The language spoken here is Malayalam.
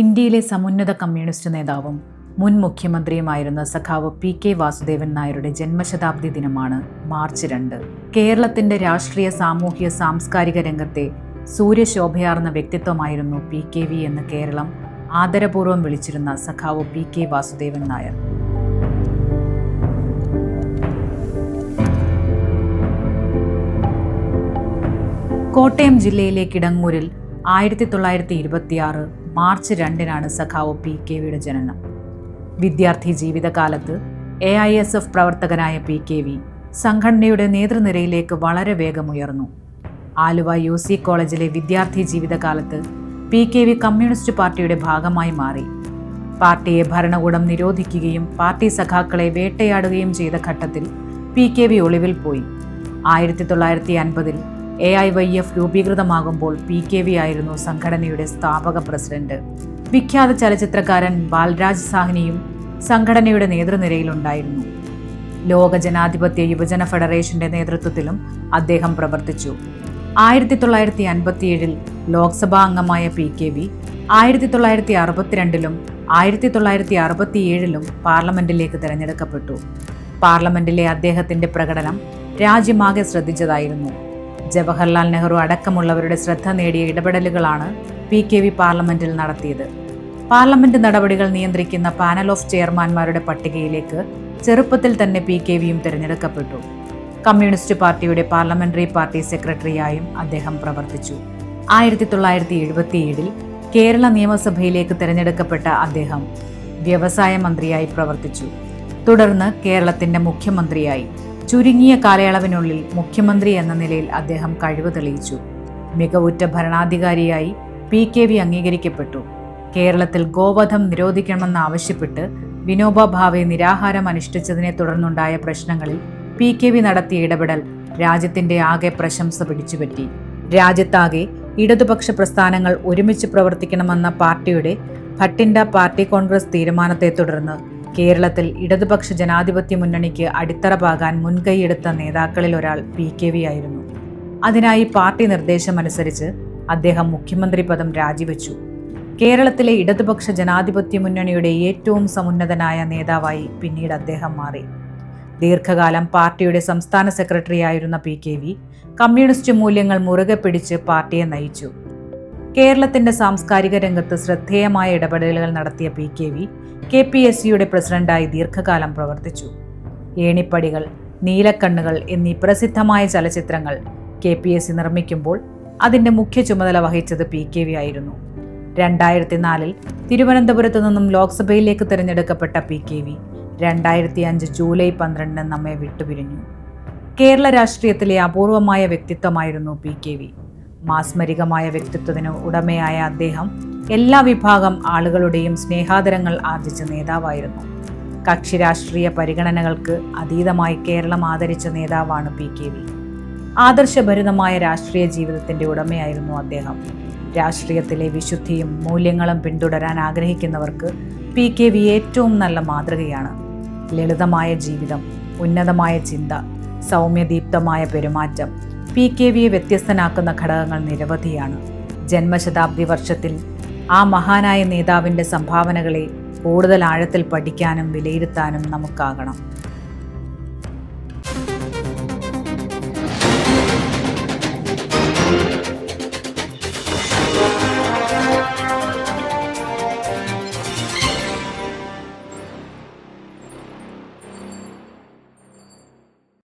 ഇന്ത്യയിലെ സമുന്നത കമ്മ്യൂണിസ്റ്റ് നേതാവും മുൻ മുഖ്യമന്ത്രിയുമായിരുന്ന സഖാവ് പി.കെ. വാസുദേവൻ നായരുടെ ജന്മശതാബ്ദി ദിനമാണ് മാർച്ച് 2. കേരളത്തിന്റെ രാഷ്ട്രീയ, സാമൂഹ്യ, സാംസ്കാരിക രംഗത്തെ സൂര്യശോഭയാർന്ന വ്യക്തിത്വമായിരുന്നു പി.കെ.വി. എന്ന് കേരളം ആദരപൂർവ്വം വിളിച്ചിരുന്ന സഖാവ് പി.കെ. വാസുദേവൻ നായർ. കോട്ടയം ജില്ലയിലെ കിടങ്ങൂരിൽ 1926 മാർച്ച് 2 സഖാവ് പി.കെ.വിയുടെ ജനനം. വിദ്യാർത്ഥി ജീവിതകാലത്ത് AISF പ്രവർത്തകനായ പി.കെ.വി. സംഘടനയുടെ നേതൃനിരയിലേക്ക് വളരെ വേഗമുയർന്നു. ആലുവ UC കോളേജിലെ വിദ്യാർത്ഥി ജീവിതകാലത്ത് പി.കെ.വി. കമ്മ്യൂണിസ്റ്റ് പാർട്ടിയുടെ ഭാഗമായി മാറി. പാർട്ടിയെ ഭരണകൂടം നിരോധിക്കുകയും പാർട്ടി സഖാക്കളെ വേട്ടയാടുകയും ചെയ്ത ഘട്ടത്തിൽ പി.കെ.വി. ഒളിവിൽ പോയി. 1950-ൽ AIYF രൂപീകൃതമാകുമ്പോൾ പി.കെ.വി. ആയിരുന്നു സംഘടനയുടെ സ്ഥാപക പ്രസിഡന്റ്. വിഖ്യാത ചലച്ചിത്രകാരൻ ബാൽരാജ് സാഹ്നിയും സംഘടനയുടെ നേതൃനിരയിലുണ്ടായിരുന്നു. ലോക ജനാധിപത്യ യുവജന ഫെഡറേഷന്റെ നേതൃത്വത്തിലും അദ്ദേഹം പ്രവർത്തിച്ചു. 1957-ൽ ലോക്സഭാ അംഗമായ പി.കെ.വി. 1962-ലും 1967-ലും പാർലമെന്റിലേക്ക് തിരഞ്ഞെടുക്കപ്പെട്ടു. പാർലമെന്റിലെ അദ്ദേഹത്തിന്റെ പ്രകടനം രാജ്യമാകെ ശ്രദ്ധിച്ചതായിരുന്നു. ജവഹർലാൽ നെഹ്റു അടക്കമുള്ളവരുടെ ശ്രദ്ധ നേടിയ ഇടപെടലുകളാണ് പി.കെ.വി. പാർലമെന്റിൽ നടത്തിയത്. പാർലമെന്റ് നടപടികൾ നിയന്ത്രിക്കുന്ന പാനൽ ഓഫ് ചെയർമാൻമാരുടെ പട്ടികയിലേക്ക് ചെറുപ്പത്തിൽ തന്നെ പി.കെ.വിയും തിരഞ്ഞെടുക്കപ്പെട്ടു. കമ്മ്യൂണിസ്റ്റ് പാർട്ടിയുടെ പാർലമെന്ററി പാർട്ടി സെക്രട്ടറിയായും അദ്ദേഹം പ്രവർത്തിച്ചു. 1977-ൽ കേരള നിയമസഭയിലേക്ക് തിരഞ്ഞെടുക്കപ്പെട്ട അദ്ദേഹം വ്യവസായ മന്ത്രിയായി പ്രവർത്തിച്ചു. തുടർന്ന് കേരളത്തിന്റെ മുഖ്യമന്ത്രിയായി. ചുരുങ്ങിയ കാലയളവിനുള്ളിൽ മുഖ്യമന്ത്രി എന്ന നിലയിൽ അദ്ദേഹം കഴിവ് തെളിയിച്ചു. മികവുറ്റ ഭരണാധികാരിയായി പി.കെ.വി. അംഗീകരിക്കപ്പെട്ടു. കേരളത്തിൽ ഗോവധം നിരോധിക്കണമെന്നാവശ്യപ്പെട്ട് വിനോബ ഭാവെ നിരാഹാരം അനുഷ്ഠിച്ചതിനെ തുടർന്നുണ്ടായ പ്രശ്നങ്ങളിൽ പി.കെ.വി. നടത്തിയ ഇടപെടൽ രാജ്യത്തിന്റെ ആകെ പ്രശംസ പിടിച്ചുപറ്റി. രാജ്യത്താകെ ഇടതുപക്ഷ പ്രസ്ഥാനങ്ങൾ ഒരുമിച്ച് പ്രവർത്തിക്കണമെന്ന പാർട്ടിയുടെ ഭട്ടിൻഡ പാർട്ടി കോൺഗ്രസ് തീരുമാനത്തെ തുടർന്ന് കേരളത്തിൽ ഇടതുപക്ഷ ജനാധിപത്യ മുന്നണിക്ക് അടിത്തറ പാകാൻ മുൻകൈയെടുത്ത നേതാക്കളിൽ ഒരാൾ പി.കെ.വി. ആയിരുന്നു. അതിനായി പാർട്ടി നിർദ്ദേശമനുസരിച്ച് അദ്ദേഹം മുഖ്യമന്ത്രി പദം രാജിവെച്ചു. കേരളത്തിലെ ഇടതുപക്ഷ ജനാധിപത്യ മുന്നണിയുടെ ഏറ്റവും സമുന്നതനായ നേതാവായി പിന്നീട് അദ്ദേഹം മാറി. ദീർഘകാലം പാർട്ടിയുടെ സംസ്ഥാന സെക്രട്ടറിയായിരുന്ന പി.കെ.വി. കമ്മ്യൂണിസ്റ്റ് മൂല്യങ്ങൾ മുറുകെ പിടിച്ച് പാർട്ടിയെ നയിച്ചു. കേരളത്തിന്റെ സാംസ്കാരിക രംഗത്ത് ശ്രദ്ധേയമായ ഇടപെടലുകൾ നടത്തിയ പി.കെ.വി. KPSCയുടെ പ്രസിഡന്റായി ദീർഘകാലം പ്രവർത്തിച്ചു. ഏണിപ്പടികൾ, നീലക്കണ്ണുകൾ എന്നീ പ്രസിദ്ധമായ ചലച്ചിത്രങ്ങൾ KPSC നിർമ്മിക്കുമ്പോൾ അതിന്റെ മുഖ്യ ചുമതല വഹിച്ചത് പി.കെ.വി. ആയിരുന്നു. 2004-ൽ തിരുവനന്തപുരത്തു നിന്നും ലോക്സഭയിലേക്ക് തിരഞ്ഞെടുക്കപ്പെട്ട പി.കെ.വി. 2005 ജൂലൈ 12 നമ്മെ വിട്ടുപിരിഞ്ഞു. കേരള രാഷ്ട്രീയത്തിലെ അപൂർവമായ വ്യക്തിത്വമായിരുന്നു പി.കെ.വി. മാസ്മരികമായ വ്യക്തിത്വത്തിന് ഉടമയായ അദ്ദേഹം എല്ലാ വിഭാഗം ആളുകളുടെയും സ്നേഹാദരങ്ങൾ ആർജിച്ച നേതാവായിരുന്നു. കക്ഷി രാഷ്ട്രീയ പരിഗണനകൾക്ക് അതീതമായി കേരളം ആദരിച്ച നേതാവാണ് പി.കെ.വി. ആദർശഭരിതമായ രാഷ്ട്രീയ ജീവിതത്തിന്റെ ഉടമയായിരുന്നു അദ്ദേഹം. രാഷ്ട്രീയത്തിലെ വിശുദ്ധിയും മൂല്യങ്ങളും പിന്തുടരാൻ ആഗ്രഹിക്കുന്നവർക്ക് പി.കെ.വി. ഏറ്റവും നല്ല മാതൃകയാണ്. ലളിതമായ ജീവിതം, ഉന്നതമായ ചിന്ത, സൗമ്യദീപ്തമായ പെരുമാറ്റം പി.കെ.വിയെ വ്യത്യസ്തനാക്കുന്ന ഘടകങ്ങൾ നിരവധിയാണ്. ജന്മശതാബ്ദി വർഷത്തിൽ ആ മഹാനായ നേതാവിൻ്റെ സംഭാവനകളെ കൂടുതൽ ആഴത്തിൽ പഠിക്കാനും വിലയിരുത്താനും നമുക്കാകണം.